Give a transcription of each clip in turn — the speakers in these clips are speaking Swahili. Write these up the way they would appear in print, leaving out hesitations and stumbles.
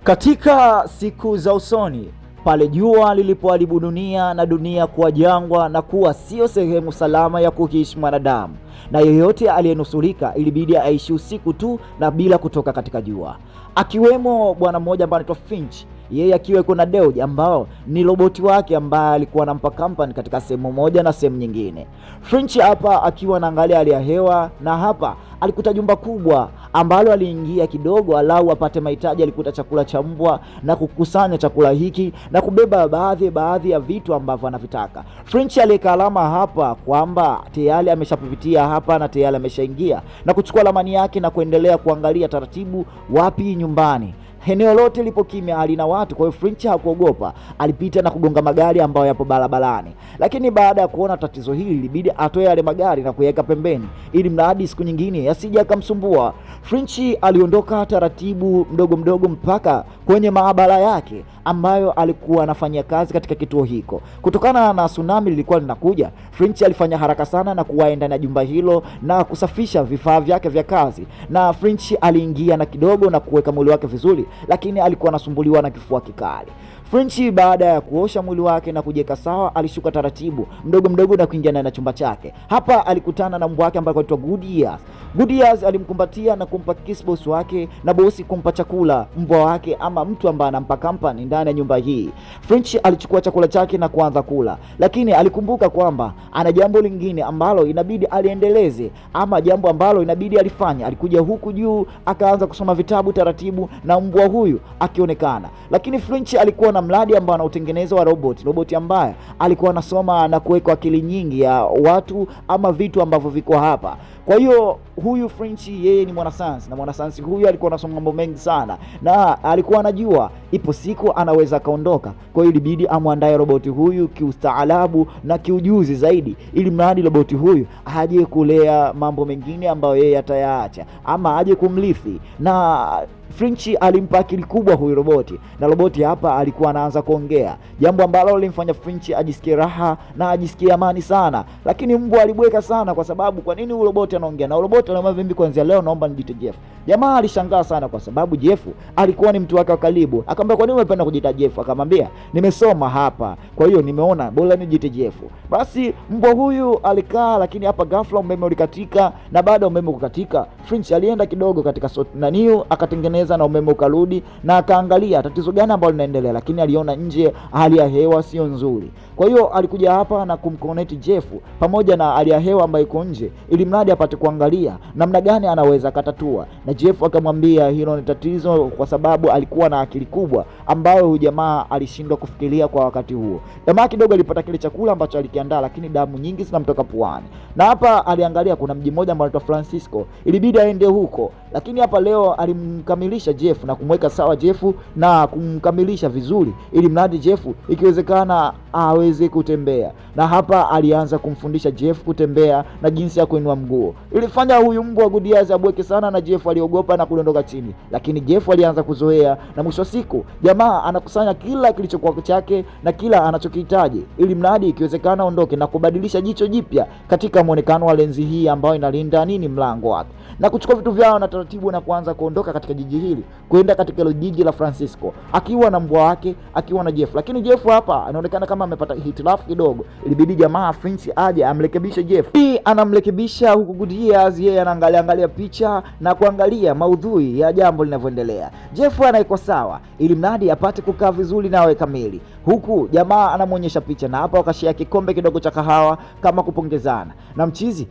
Katika siku za usoni, pale jua lilipoharibu dunia na dunia kuwa jangwa na kuwa sio sehemu salama ya kuishi mwanadamu, na yeyote aliyenusurika ilibidi aishi usiku tu na bila kutoka katika jua, akiwemo bwana mmoja ambaye anaitwa Finch. Yeye akiwa kuna Deuj ambao ni roboti wake ambaye alikuwa anampa company katika sehemu moja na sehemu nyingine. Finch hapa akiwa anaangalia hali ya hewa, na hapa alikuta jumba kubwa ambalo aliingia kidogo alau apate mahitaji. Alikuta chakula cha mbwa na kukusanya chakula hiki na kubeba baadhi ya vitu ambavyo anavitaka. Finch aliweka alama hapa kwamba tayari ameshapitia hapa na tayari ameshaingia, na kuchukua lamani yake na kuendelea kuangalia taratibu wapi nyumbani. Eneo lote lipo kimya, halina watu, kwa hiyo Finch hakuogopa. Alipita na kugonga magari ambayo yapo barabarani, lakini baada ya kuona tatizo hili ilibidi atoe yale magari na kuyaweka pembeni ili mradi siku nyingine yasije akamsumbua. Finch aliondoka taratibu mdogo mdogo mpaka kwenye maabara yake ambayo alikuwa anafanya kazi katika kituo hiko. Kutokana na tsunami lilikuwa linakuja, Finch alifanya haraka sana na kuwahi ndani ya jumba hilo na kusafisha vifaa vyake vya kazi, na Finch aliingia na kidogo na kuweka mwili wake vizuri, lakini alikuwa anasumbuliwa na kifua kikali. Finch baada ya kuosha mwili wake na kujiweka sawa, alishuka taratibu mdogo mdogo na kuingia ndani ya chumba chake. Hapa alikutana na mbwa wake ambaye anaitwa Goodyears. Goodyears alimkumbatia na kumpa kiss boss wake, na bosi kumpa chakula mbwa wake ama mtu ambaye anampa company ndani ya nyumba hii. Finch alichukua chakula chake na kuanza kula, lakini alikumbuka kwamba ana jambo lingine ambalo inabidi aliendeleze, ama jambo ambalo inabidi alifanya. Alikuja huku juu akaanza kusoma vitabu taratibu na mbwa huyu akionekana, lakini Finch alikuwa na mradi ambao anautengeneza wa roboti ambaye alikuwa anasoma na kuweka akili nyingi ya watu ama vitu ambavyo viko hapa. Kwa hiyo huyu Finch yeye ni mwanasayansi, na mwanasayansi huyu alikuwa anasoma mambo mengi sana, na alikuwa anajua ipo siku anaweza kaondoka. Kwa hiyo ilibidi amwandae roboti huyu kiustaarabu na kiujuzi zaidi, ili mradi roboti huyu aje kulea mambo mengine ambayo yeye atayaacha ama aje kumlithi. Na Finch alimpa akili kubwa huyu roboti, na roboti hapa alikuwa anaanza kuongea, jambo ambalo lilimfanya Finch ajisikie raha na ajisikie amani sana. Lakini mbwa alibweka sana, kwa sababu kwa nini huyu roboti anaongea? Na roboti anamwambia mimi kuanzia leo naomba nijiite Jeff. Jamaa alishangaa sana, kwa sababu Jeff alikuwa ni mtu wake wa karibu. Akamwambia kwa nini unapenda kujiita Jeff? Akamwambia nimesoma hapa, kwa hiyo nimeona bora nijiite Jeff. Basi mbwa huyu alikaa, lakini hapa ghafla umeme ulikatika, na baada ya umeme kukatika Finch alienda kidogo katika naniu akatengeneza na umeme ukarudi, na akaangalia tatizo gani ambalo linaendelea, lakini aliona nje hali ya hewa sio nzuri. Kwa hiyo alikuja hapa na kumconnect Jeff pamoja na hali ya hewa ambayo iko nje, ili mradi apate kuangalia namna gani anaweza katatua. Na Jeff akamwambia hilo ni tatizo, kwa sababu alikuwa na akili kubwa ambayo huyu jamaa alishindwa kufikiria kwa wakati huo. Jamaa kidogo alipata kile chakula ambacho alikiandaa, lakini damu nyingi zinamtoka puani. Na hapa aliangalia kuna mji mmoja ambao unaitwa Francisco, ilibidi aende huko, lakini hapa leo alimkamilisha Jeff na kumweka sawa Jeff na kumkamilisha vizuri, ili mradi Jeff ikiwezekana aweze kutembea. Na hapa alianza kumfundisha Jeff kutembea na jinsi ya kuinua mguu. Ilifanya huyu mbwa Goodyears abweke sana, na Jeff aliogopa na kudondoka chini, lakini Jeff alianza kuzoea, na mwisho wa siku jamaa anakusanya kila kilichokuwa chake na kila anachokihitaji, ili mradi ikiwezekana ondoke na kubadilisha jicho jipya katika muonekano wa lenzi hii ambayo inalinda mlango wake, na kuchukua vitu vyao na taratibu na kuanza kuondoka katika jiji hili kwenda katika ile jiji la Francisco, akiwa na mbwa wake, akiwa na Jeff. Lakini Jeff hapa anaonekana kama amepata hitilafu kidogo, ilibidi jamaa Finch aje amrekebishe Jeff. Hii anamrekebisha huku Goodyears yeye anaangalia picha na kuangalia maudhui ya jambo linavyoendelea. Jeff anaiko sawa ili mradi apate kukaa vizuri na awe kamili, huku jamaa anamuonyesha picha, na hapa wakashia kikombe kidogo cha kahawa kama kupongezana. Na mchizi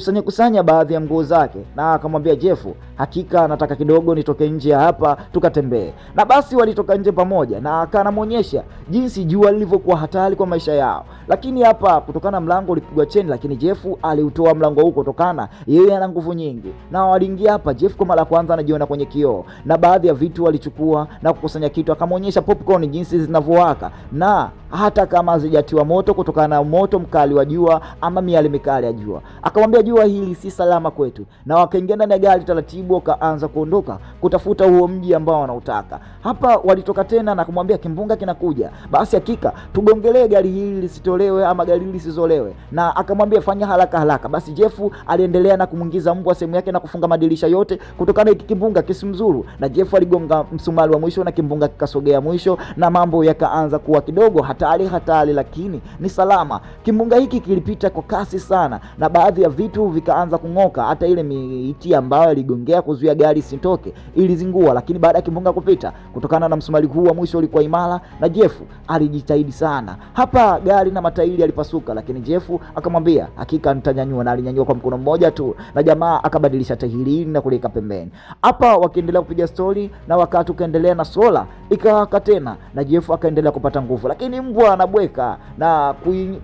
alikusanya baadhi ya nguo zake na akamwambia Jeff, hakika nataka kidogo nitoke nje hapa tukatembee. Na basi walitoka nje pamoja, na akanamuonyesha jinsi jua lilivyokuwa hatari kwa maisha yao. Lakini hapa kutokana mlango ulipigwa cheni, lakini Jeff aliutoa mlango huko kutokana yeye ana nguvu nyingi. Na waliingia hapa, Jeff kwa mara ya kwanza anajiona kwenye kioo, na baadhi ya vitu walichukua na kukusanya kitu. Akamuonyesha popcorn jinsi zinavyowaka, na hata kama hazijatiwa moto kutokana na moto mkali wa jua ama miali mikali ya jua. Akamwambia jua hili si salama kwetu, na wakaingia ndani ya gari taratibu, wakaanza kuondoka kutafuta huo mji ambao wanautaka. Hapa walitoka tena na kumwambia kimbunga kinakuja, basi hakika tugongelee gari hili lisitolewe ama gari hili lisizolewe. Na akamwambia fanya haraka. Basi Jeff aliendelea na kumuingiza mbwa sehemu yake na kufunga madirisha yote kutokana hiki kimbunga kisimzuru, na Jeff aligonga msumari wa mwisho na kimbunga kikasogea mwisho na mambo yakaanza kuwa kidogo hatari, lakini ni salama. Kimbunga hiki kilipita kwa kasi sana na baadhi ya vitu vikaanza kung'oka, hata ile miti ambayo iligongea kuzuia gari isitoke ilizingua, lakini baada ya kimbunga kupita, kutokana na msumari huu wa mwisho ulikuwa imara na Jeff alijitahidi sana. Hapa gari na matairi yalipasuka, lakini Jeff akamwambia hakika nitanyanyua, na alinyanyua kwa mkono mmoja tu na jamaa akabadilisha tairi na kuleka pembeni. Hapa wakiendelea kupiga story na wakati ukaendelea na sola ikawaka tena na Jeff akaendelea kupata nguvu, lakini mbwa anabweka na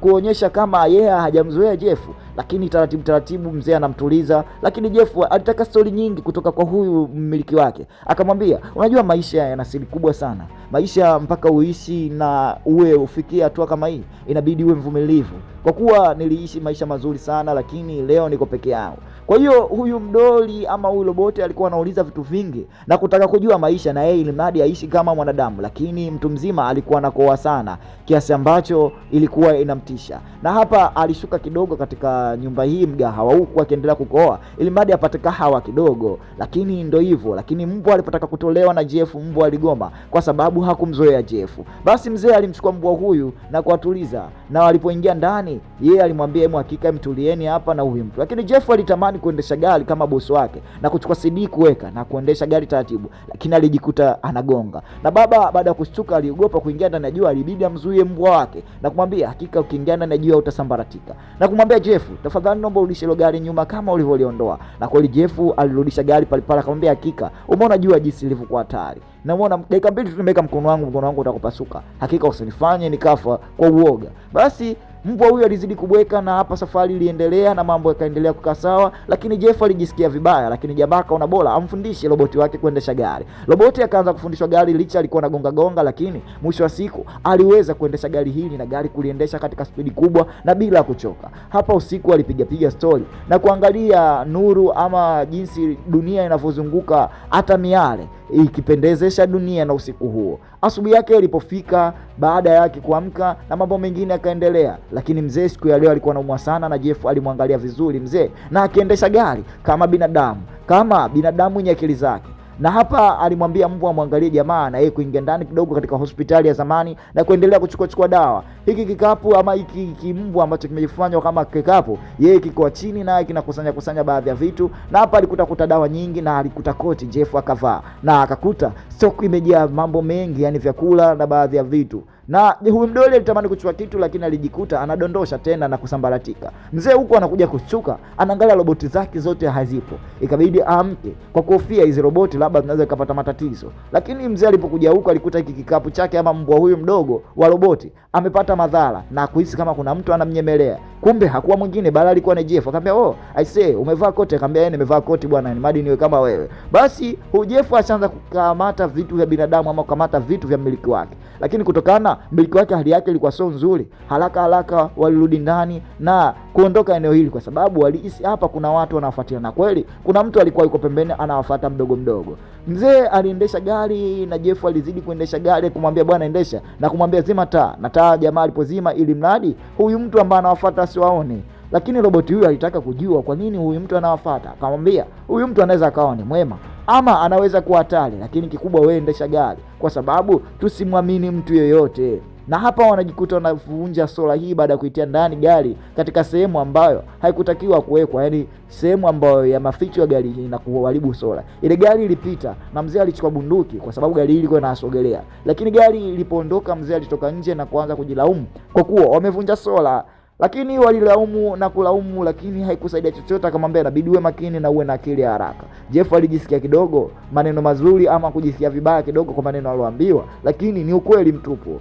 kuonyesha kama yeye hajamzoea Jeff, lakini taratibu mzee anamtuliza. Lakini Jeff alitaka story nyingi kutoka kwa huyu mmiliki wake, akamwambia unajua maisha yana siri kubwa sana, maisha mpaka uishi na uwe ufikie hatua kama hii inabidi uwe mvumilivu, kwa kuwa niliishi maisha mazuri sana lakini leo niko peke yangu. Kwa hiyo huyu mdoli ama huyu roboti alikuwa anauliza vitu vingi na kutaka kujua maisha na yeye, ili mradi aishi kama mwanadamu, lakini mtu mzima alikuwa anakoa sana kiasi ambacho ilikuwa inamtisha. Na hapa alishuka kidogo katika nyumba hii mgahawa, huku akiendelea kukoa ili mradi apate kahawa kidogo, lakini ndio hivyo. Lakini mbwa alipotaka kutolewa na Jeff, mbwa aligoma kwa sababu hakumzoea Jeff. Basi mzee alimchukua mbwa huyu na kuwatuliza, na walipoingia ndani yeye alimwambia hebu hakika mtulieni hapa na huyu mtu. Lakini Jeff alitamani kuendesha gari kama bosi wake na kuchukua CD kuweka na kuendesha gari taratibu, lakini alijikuta anagonga. Na baba baada ya kushtuka aliogopa kuingia ndani ya jua, alibidi amzuie mbwa wake na kumwambia hakika ukiingia ndani ya jua utasambaratika, na kumwambia Jeff tafadhali naomba urudishe ile gari nyuma kama ulivyoliondoa. Na kweli Jeff alirudisha gari pale pale, akamwambia hakika umeona jua jinsi lilivyokuwa hatari, na umeona dakika mbili tu nimeweka mkono wangu utakupasuka, hakika usinifanye nikafa kwa uoga. Basi mbwa huyu alizidi kubweka na hapa safari iliendelea na mambo yakaendelea kukaa sawa, lakini Jeff alijisikia vibaya, lakini jamaa akaona bora amfundishe roboti wake kuendesha gari. Roboti akaanza kufundishwa gari, licha alikuwa anagonga gonga, lakini mwisho wa siku aliweza kuendesha gari hili na gari kuliendesha katika spidi kubwa na bila kuchoka. Hapa usiku alipiga story na kuangalia nuru ama jinsi dunia inavyozunguka, hata miale ikipendezesha dunia na usiku huo. Asubuhi yake ilipofika, baada yake kuamka na mambo mengine yakaendelea, lakini mzee siku ya leo alikuwa anaumwa sana na Jeff alimwangalia vizuri mzee na akiendesha gari kama binadamu mwenye akili zake. Na hapa alimwambia mbwa amwangalie jamaa na yeye kuingia ndani kidogo katika hospitali ya zamani na kuendelea kuchukua dawa. Hiki kikapu ama hiki kimbwa ambacho kimejifanywa kama kikapu, yeye kiko chini na kinakusanya baadhi ya vitu, na hapa alikuta dawa nyingi na alikuta koti Jeff akavaa na akakuta stock imejaa mambo mengi, yani vyakula na baadhi ya vitu. Na huyu mdoli alitamani kuchukua kitu, lakini alijikuta anadondosha tena na kusambaratika. Mzee huko anakuja kushtuka, anaangalia roboti zake zote hazipo, ikabidi amke kwa kofia hizo roboti labda zinaweza kupata matatizo. Lakini mzee alipokuja huko alikuta hiki kikapu chake ama mbwa huyu mdogo wa roboti amepata madhara na kuhisi kama kuna mtu anamnyemelea. Kumbe hakuwa mwingine bali alikuwa ni Jeff. Akamwambia I say umevaa koti? Akamwambia yeye nimevaa koti bwana, ni madi niwe kama wewe. Basi huyu Jeff akaanza kukamata vitu vya binadamu ama kukamata vitu vya mmiliki wake, lakini kutokana mmiliki wake hali yake ilikuwa sio nzuri, haraka walirudi ndani na kuondoka eneo hili, kwa sababu walihisi hapa kuna watu wanafuatia, na kweli kuna mtu alikuwa yuko pembeni anawafuata mdogo. Mzee aliendesha gari na Jeff alizidi kuendesha gari, kumwambia bwana endesha na kumwambia zima taa, na taa jamaa alipozima ili mradi huyu mtu ambaye anawafuata asiwaone. Lakini roboti huyu alitaka kujua kwa nini huyu mtu anawafuata. Akamwambia huyu mtu anaweza akawa ni mwema ama anaweza kuwa hatari, lakini kikubwa wewe endesha gari, kwa sababu tusimwamini mtu yeyote. Na hapa wanajikuta wanavunja sola hii baada ya kuitia ndani gari katika sehemu ambayo haikutakiwa kuwekwa, yani sehemu ambayo ya maficho ya gari hii, na kuharibu sola. Ile gari ilipita na mzee alichukua bunduki kwa sababu gari hili ilikuwa inasogelea, lakini gari ilipoondoka mzee alitoka nje na kuanza kujilaumu kwa kuwa wamevunja sola. Lakini walilaumu na kulaumu, lakini haikusaidia chochote. Akamwambia inabidi uwe makini na uwe na akili ya haraka. Jeff alijisikia kidogo maneno mazuri ama kujisikia vibaya kidogo kwa maneno aliyoambiwa, lakini ni ukweli mtupu.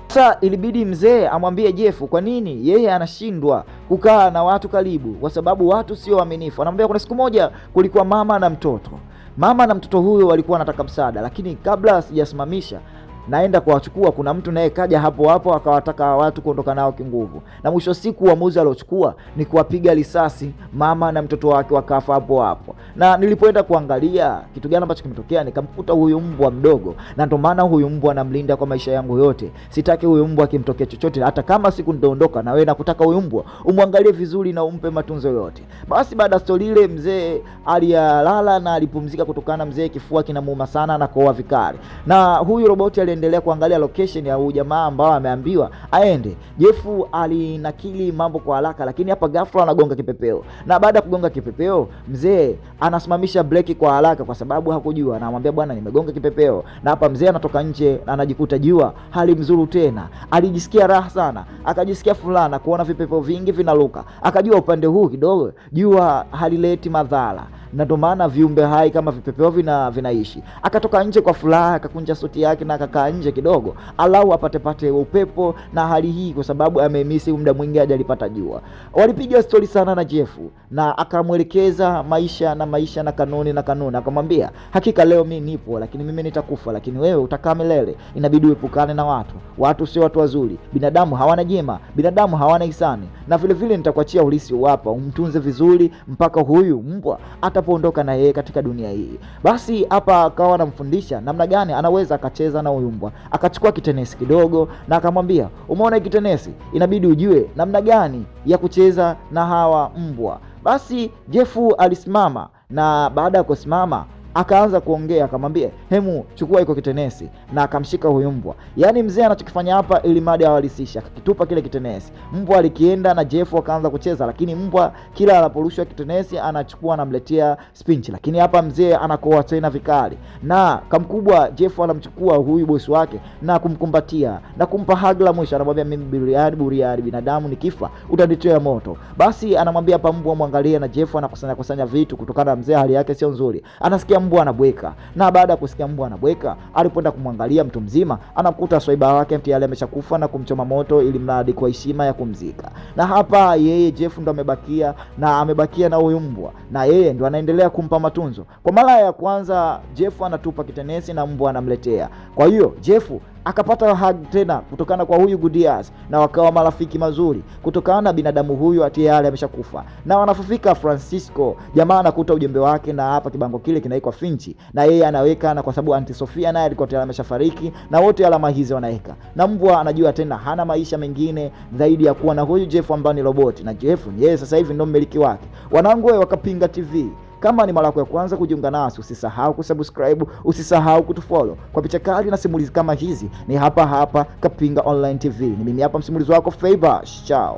Sasa ilibidi mzee amwambie Jeff kwa nini yeye anashindwa kukaa na watu karibu, kwa sababu watu sio waaminifu. Anamwambia kuna siku moja kulikuwa mama na mtoto huyo walikuwa wanataka msaada, lakini kabla sijasimamisha naenda kuwachukua, kuna mtu naye kaja hapo hapo akawataka watu kuondoka nao kinguvu, na mwisho siku uamuzi aliochukua ni kuwapiga risasi mama na mtoto wake, wakafa hapo hapo. Na nilipoenda kuangalia kitu gani ambacho kimetokea, nikamkuta huyu mbwa mdogo, na ndio maana huyu mbwa anamlinda kwa maisha yangu yote. Sitaki huyu mbwa akimtokea chochote, hata kama siku nitaondoka, na wewe nakutaka huyu mbwa umwangalie vizuri na umpe matunzo yote. Basi baada ya stori ile, mzee aliyalala na alipumzika kutokana mzee kifua kinamuuma sana na kohoa vikali. Na huyu roboti aliendelea kuangalia location ya huyu jamaa ambao ameambiwa aende. Jeff alinakili mambo kwa haraka, lakini hapa ghafla anagonga kipepeo. Na baada ya kugonga kipepeo, mzee anasimamisha breki kwa haraka kwa sababu hakujua. Anamwambia bwana, nimegonga kipepeo. Na hapa mzee anatoka nje na anajikuta jua hali mzuri tena. Alijisikia raha sana, akajisikia fulana kuona vipepeo vingi vinaruka. Akajua upande huu kidogo jua halileti madhara, na ndio maana viumbe hai kama vipepeo vinaishi. Akatoka nje kwa furaha, akakunja suti yake na akakaa nje kidogo alau apate upepo na hali hii, kwa sababu amemisi muda mwingi hajalipata jua. Walipiga stori sana na Jeff na akamwelekeza maisha na kanuni. Akamwambia, hakika leo mimi nipo, lakini mimi nitakufa, lakini wewe utakaa milele. Inabidi uepukane na watu sio watu wazuri, binadamu hawana jema, binadamu hawana hisani, na vile vile nitakuachia ulisi wapa, umtunze vizuri mpaka huyu mbwa atapoondoka na yeye katika dunia hii. Basi hapa akawa anamfundisha namna gani anaweza akacheza na huyu mbwa. Akachukua kitenesi kidogo na akamwambia, umeona kitenesi, inabidi ujue namna gani ya kucheza na hawa mbwa. Basi Jeff alisimama, na baada ya kusimama akaanza kuongea, akamwambia, hemu chukua iko kitenesi, na akamshika huyu mbwa. Yaani mzee anachokifanya hapa ili madi awalisisha, akakitupa kile kitenesi. Mbwa alikienda na Jeff akaanza kucheza, lakini mbwa kila anaporushwa kitenesi anachukua anamletea spinch, lakini hapa mzee anakoa tena vikali. Na kamkubwa Jeff anamchukua huyu bosi wake na kumkumbatia na kumpa hagla. Mwisho anamwambia, mimi buriani binadamu nikifa utanitoa moto. Basi anamwambia hapa mbwa mwangalie, na Jeff anakusanya vitu kutokana na mzee hali yake sio nzuri. Anasikia mbwa anabweka, na baada ya kusikia mbwa anabweka, alipoenda kumwangalia mtu mzima, anakuta swaiba wake tayari ameshakufa na kumchoma moto, ili mradi kwa heshima ya kumzika. Na hapa yeye Jeff ndo amebakia na huyu mbwa, na yeye ndo anaendelea kumpa matunzo. Kwa mara ya kwanza Jeff anatupa kitenesi na mbwa anamletea. Kwa hiyo Jeff akapata hug tena kutokana kwa huyu Goodyears, na wakawa marafiki mazuri kutokana na binadamu huyu tayari ameshakufa. Na wanafufika Francisco, jamaa anakuta ujembe wake, na hapa kibango kile kinaikwa Finchi, na yeye anaweka, na kwa sababu Auntie Sofia naye alikuwa tayari ameshafariki, na wote alama hizi wanaweka. Na mbwa anajua tena hana maisha mengine zaidi ya kuwa na huyu Jeff ambaye ni robot, na Jeff yeye sasa hivi ndio mmiliki wake. Wanangu wa Kapinga TV, kama ni mara yako ya kwanza kujiunga nasi, usisahau kusubscribe, usisahau kutufollow kwa picha kali na simulizi kama hizi. Ni hapa Kapinga Online TV. Ni mimi hapa msimulizi wako Faybash. Chao.